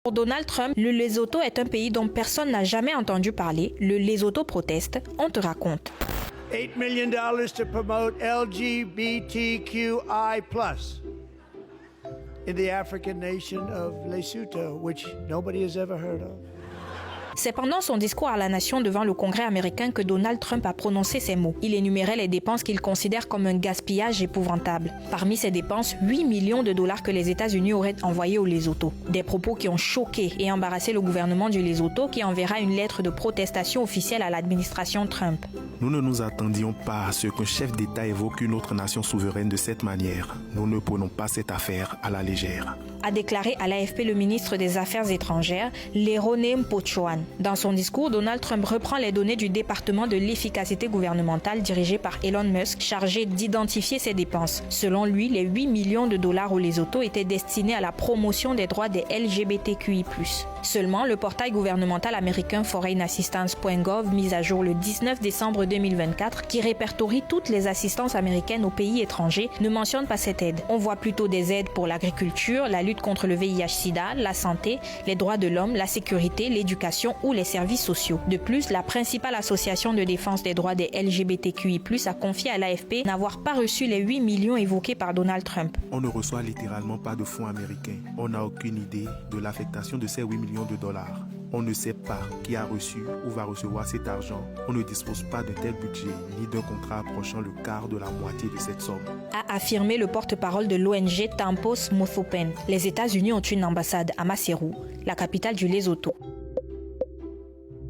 Pour Donald Trump, le Lesotho est un pays dont personne n'a jamais entendu parler. Le Lesotho proteste, on te raconte. $8 million to promote LGBTQI+ in the African nation of Lesotho, which nobody has ever heard of. C'est pendant son discours à la nation devant le Congrès américain que Donald Trump a prononcé ces mots. Il énumérait les dépenses qu'il considère comme un gaspillage épouvantable. Parmi ces dépenses, 8 millions de dollars que les États-Unis auraient envoyés au Lesotho. Des propos qui ont choqué et embarrassé le gouvernement du Lesotho qui enverra une lettre de protestation officielle à l'administration Trump. Nous ne nous attendions pas à ce qu'un chef d'État évoque une autre nation souveraine de cette manière. Nous ne prenons pas cette affaire à la légère. A déclaré à l'AFP le ministre des Affaires étrangères, Lerone Mpochoane. Dans son discours, Donald Trump reprend les données du département de l'efficacité gouvernementale dirigé par Elon Musk, chargé d'identifier ses dépenses. Selon lui, les 8 millions de dollars au Lesotho étaient destinés à la promotion des droits des LGBTQI+. Seulement, le portail gouvernemental américain foreignassistance.gov, mis à jour le 19 décembre 2024, qui répertorie toutes les assistances américaines aux pays étrangers, ne mentionne pas cette aide. On voit plutôt des aides pour l'agriculture, la lutte contre le VIH-Sida, la santé, les droits de l'homme, la sécurité, l'éducation ou les services sociaux. De plus, la principale association de défense des droits des LGBTQI+, a confié à l'AFP n'avoir pas reçu les 8 millions évoqués par Donald Trump. On ne reçoit littéralement pas de fonds américains. On n'a aucune idée de l'affectation de ces 8 millions de dollars. On ne sait pas qui a reçu ou va recevoir cet argent. On ne dispose pas de tel budget ni d'un contrat approchant le quart de la moitié de cette somme. A affirmé le porte-parole de l'ONG Tampos Mothopen. Les États-Unis ont une ambassade à Maseru, la capitale du Lesotho.